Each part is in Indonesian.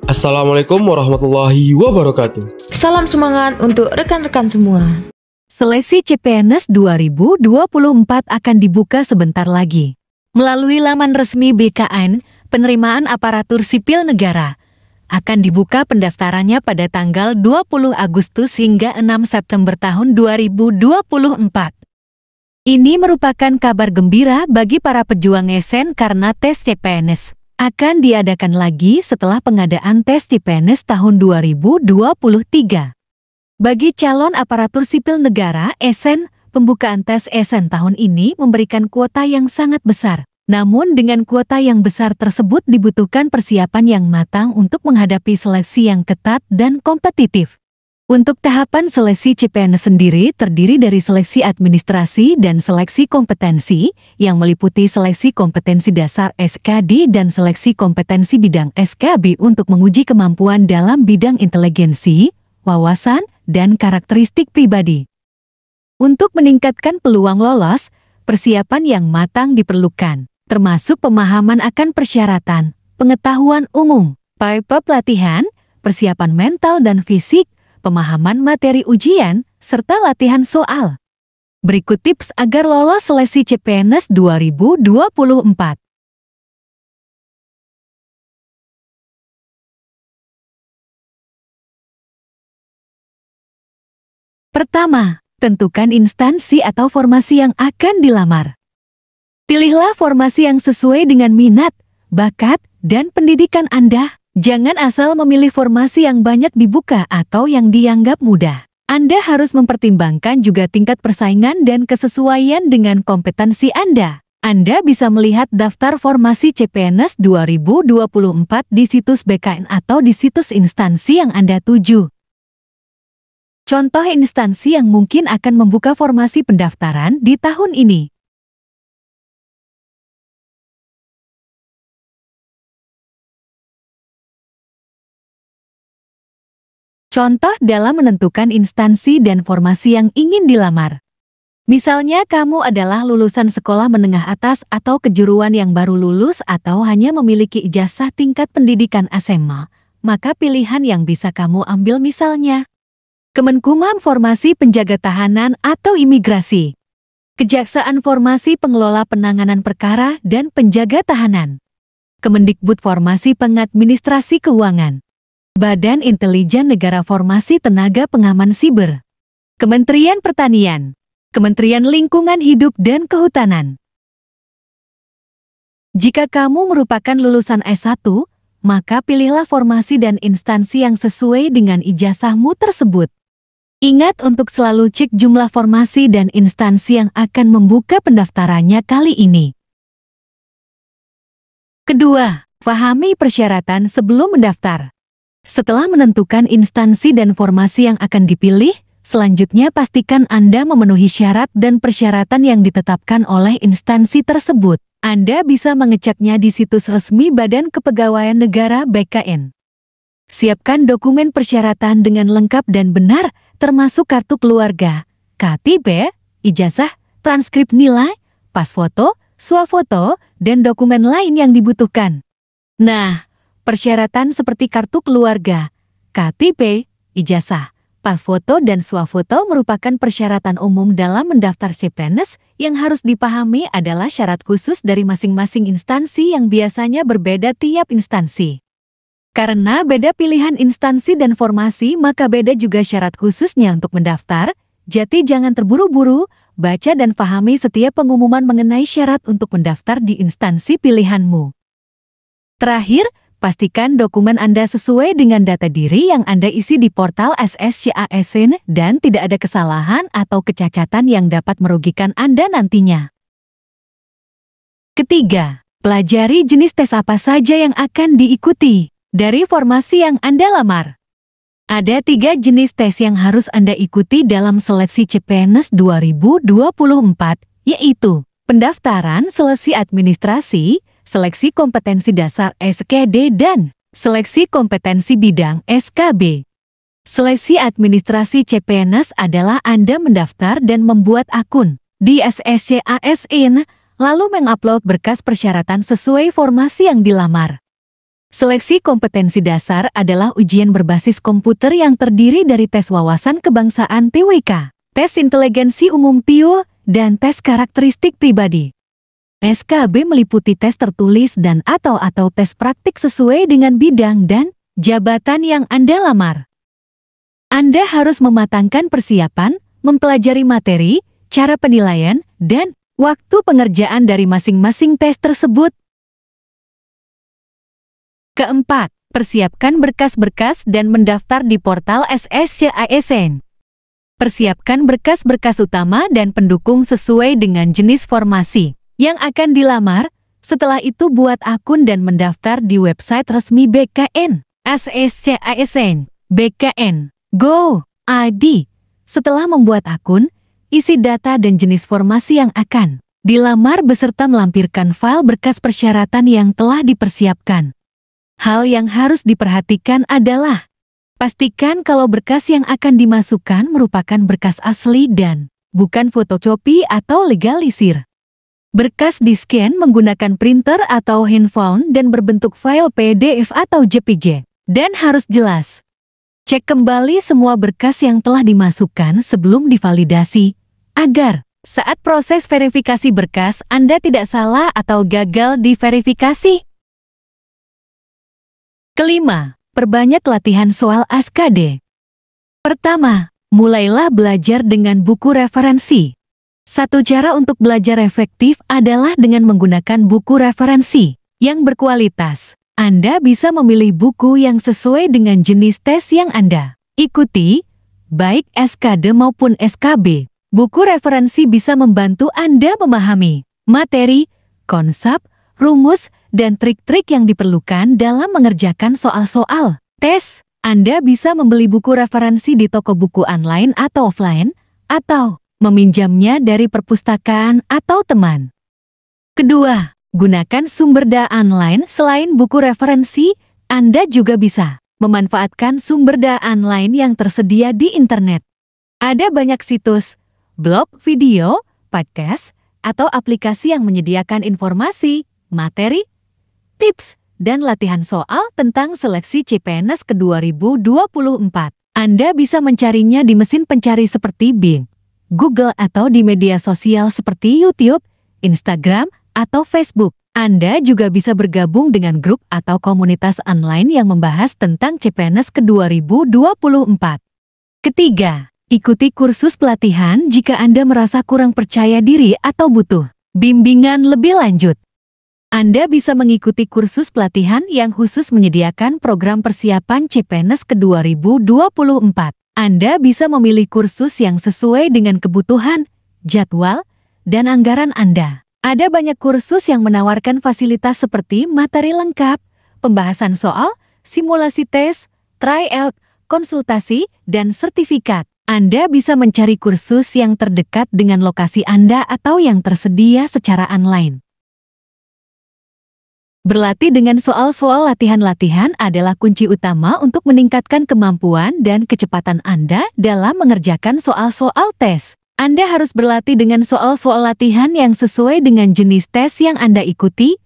Assalamualaikum warahmatullahi wabarakatuh. Salam semangat untuk rekan-rekan semua. Seleksi CPNS 2024 akan dibuka sebentar lagi. Melalui laman resmi BKN, penerimaan aparatur sipil negara akan dibuka pendaftarannya pada tanggal 20 Agustus hingga 6 September tahun 2024. Ini merupakan kabar gembira bagi para pejuang ASN karena tes CPNS akan diadakan lagi setelah pengadaan tes CPNS tahun 2023. Bagi calon aparatur sipil negara ASN, pembukaan tes ASN tahun ini memberikan kuota yang sangat besar. Namun dengan kuota yang besar tersebut dibutuhkan persiapan yang matang untuk menghadapi seleksi yang ketat dan kompetitif. Untuk tahapan seleksi CPNS sendiri terdiri dari seleksi administrasi dan seleksi kompetensi yang meliputi seleksi kompetensi dasar SKD dan seleksi kompetensi bidang SKB untuk menguji kemampuan dalam bidang inteligensi, wawasan, dan karakteristik pribadi. Untuk meningkatkan peluang lolos, persiapan yang matang diperlukan, termasuk pemahaman akan persyaratan, pengetahuan umum, pipe pelatihan, persiapan mental dan fisik, pemahaman materi ujian, serta latihan soal. Berikut tips agar lolos seleksi CPNS 2024. Pertama, tentukan instansi atau formasi yang akan dilamar. Pilihlah formasi yang sesuai dengan minat, bakat, dan pendidikan Anda. Jangan asal memilih formasi yang banyak dibuka atau yang dianggap mudah. Anda harus mempertimbangkan juga tingkat persaingan dan kesesuaian dengan kompetensi Anda. Anda bisa melihat daftar formasi CPNS 2024 di situs BKN atau di situs instansi yang Anda tuju. Contoh instansi yang mungkin akan membuka formasi pendaftaran di tahun ini. Contoh dalam menentukan instansi dan formasi yang ingin dilamar. Misalnya kamu adalah lulusan sekolah menengah atas atau kejuruan yang baru lulus atau hanya memiliki ijazah tingkat pendidikan SMA, maka pilihan yang bisa kamu ambil misalnya Kemenkumham formasi penjaga tahanan atau imigrasi, Kejaksaan formasi pengelola penanganan perkara dan penjaga tahanan, Kemendikbud formasi pengadministrasi keuangan, Badan Intelijen Negara formasi tenaga pengaman siber, Kementerian Pertanian, Kementerian Lingkungan Hidup dan Kehutanan. Jika kamu merupakan lulusan S1, maka pilihlah formasi dan instansi yang sesuai dengan ijazahmu tersebut. Ingat untuk selalu cek jumlah formasi dan instansi yang akan membuka pendaftarannya kali ini. Kedua, pahami persyaratan sebelum mendaftar. Setelah menentukan instansi dan formasi yang akan dipilih, selanjutnya pastikan Anda memenuhi syarat dan persyaratan yang ditetapkan oleh instansi tersebut. Anda bisa mengeceknya di situs resmi Badan Kepegawaian Negara BKN. Siapkan dokumen persyaratan dengan lengkap dan benar, termasuk kartu keluarga, KTP, ijazah, transkrip nilai, pas foto, swafoto, dan dokumen lain yang dibutuhkan. Nah, persyaratan seperti kartu keluarga, KTP, ijazah, pas foto dan swafoto merupakan persyaratan umum dalam mendaftar CPNS. Yang harus dipahami adalah syarat khusus dari masing-masing instansi yang biasanya berbeda tiap instansi. Karena beda pilihan instansi dan formasi, maka beda juga syarat khususnya untuk mendaftar. Jadi jangan terburu-buru, baca dan pahami setiap pengumuman mengenai syarat untuk mendaftar di instansi pilihanmu. Terakhir, pastikan dokumen Anda sesuai dengan data diri yang Anda isi di portal SSCASN dan tidak ada kesalahan atau kecacatan yang dapat merugikan Anda nantinya. Ketiga, pelajari jenis tes apa saja yang akan diikuti dari formasi yang Anda lamar. Ada 3 jenis tes yang harus Anda ikuti dalam seleksi CPNS 2024, yaitu pendaftaran seleksi administrasi, seleksi kompetensi dasar SKD, dan seleksi kompetensi bidang SKB. Seleksi administrasi CPNS adalah Anda mendaftar dan membuat akun di SSCASN, lalu mengupload berkas persyaratan sesuai formasi yang dilamar. Seleksi kompetensi dasar adalah ujian berbasis komputer yang terdiri dari tes wawasan kebangsaan (TWK), tes inteligensi umum (TIO), dan tes karakteristik pribadi. SKB meliputi tes tertulis dan atau tes praktik sesuai dengan bidang dan jabatan yang Anda lamar. Anda harus mematangkan persiapan, mempelajari materi, cara penilaian, dan waktu pengerjaan dari masing-masing tes tersebut. Keempat, persiapkan berkas-berkas dan mendaftar di portal SSCASN. Persiapkan berkas-berkas utama dan pendukung sesuai dengan jenis formasi yang akan dilamar. Setelah itu buat akun dan mendaftar di website resmi BKN, SSCASN, BKN, Go, ID. Setelah membuat akun, isi data dan jenis formasi yang akan dilamar beserta melampirkan file berkas persyaratan yang telah dipersiapkan. Hal yang harus diperhatikan adalah pastikan kalau berkas yang akan dimasukkan merupakan berkas asli dan bukan fotokopi atau legalisir. Berkas di-scan menggunakan printer atau handphone dan berbentuk file PDF atau JPG dan harus jelas. Cek kembali semua berkas yang telah dimasukkan sebelum divalidasi, agar saat proses verifikasi berkas Anda tidak salah atau gagal diverifikasi. Kelima, perbanyak latihan soal SKD. Pertama, mulailah belajar dengan buku referensi. Satu cara untuk belajar efektif adalah dengan menggunakan buku referensi yang berkualitas. Anda bisa memilih buku yang sesuai dengan jenis tes yang Anda ikuti, baik SKD maupun SKB. Buku referensi bisa membantu Anda memahami materi, konsep, rumus, dan trik-trik yang diperlukan dalam mengerjakan soal-soal tes. Anda bisa membeli buku referensi di toko buku online atau offline, atau meminjamnya dari perpustakaan atau teman. Kedua, gunakan sumber daya online. Selain buku referensi, Anda juga bisa memanfaatkan sumber daya online yang tersedia di internet. Ada banyak situs, blog, video, podcast, atau aplikasi yang menyediakan informasi, materi, tips, dan latihan soal tentang seleksi CPNS ke 2024. Anda bisa mencarinya di mesin pencari seperti Bing, Google, atau di media sosial seperti YouTube, Instagram, atau Facebook. Anda juga bisa bergabung dengan grup atau komunitas online yang membahas tentang CPNS ke 2024. Ketiga, ikuti kursus pelatihan jika Anda merasa kurang percaya diri atau butuh bimbingan lebih lanjut. Anda bisa mengikuti kursus pelatihan yang khusus menyediakan program persiapan CPNS ke 2024. Anda bisa memilih kursus yang sesuai dengan kebutuhan, jadwal, dan anggaran Anda. Ada banyak kursus yang menawarkan fasilitas seperti materi lengkap, pembahasan soal, simulasi tes, tryout, konsultasi, dan sertifikat. Anda bisa mencari kursus yang terdekat dengan lokasi Anda atau yang tersedia secara online. Berlatih dengan soal-soal latihan-latihan adalah kunci utama untuk meningkatkan kemampuan dan kecepatan Anda dalam mengerjakan soal-soal tes. Anda harus berlatih dengan soal-soal latihan yang sesuai dengan jenis tes yang Anda ikuti,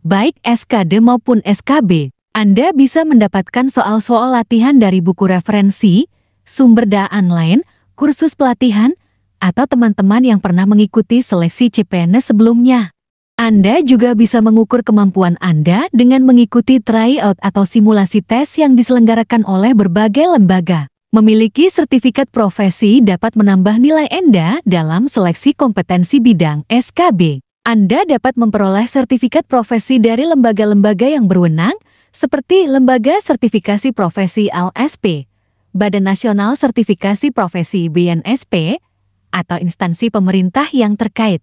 baik SKD maupun SKB. Anda bisa mendapatkan soal-soal latihan dari buku referensi, sumber daya online, kursus pelatihan, atau teman-teman yang pernah mengikuti seleksi CPNS sebelumnya. Anda juga bisa mengukur kemampuan Anda dengan mengikuti tryout atau simulasi tes yang diselenggarakan oleh berbagai lembaga. Memiliki sertifikat profesi dapat menambah nilai Anda dalam seleksi kompetensi bidang SKB. Anda dapat memperoleh sertifikat profesi dari lembaga-lembaga yang berwenang, seperti Lembaga Sertifikasi Profesi LSP, Badan Nasional Sertifikasi Profesi BNSP, atau instansi pemerintah yang terkait.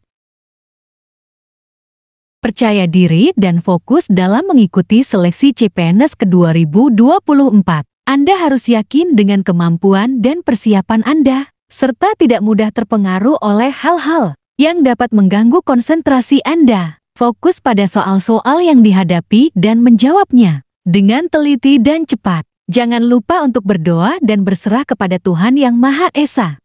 Percaya diri dan fokus dalam mengikuti seleksi CPNS ke 2024. Anda harus yakin dengan kemampuan dan persiapan Anda, serta tidak mudah terpengaruh oleh hal-hal yang dapat mengganggu konsentrasi Anda. Fokus pada soal-soal yang dihadapi dan menjawabnya dengan teliti dan cepat. Jangan lupa untuk berdoa dan berserah kepada Tuhan Yang Maha Esa.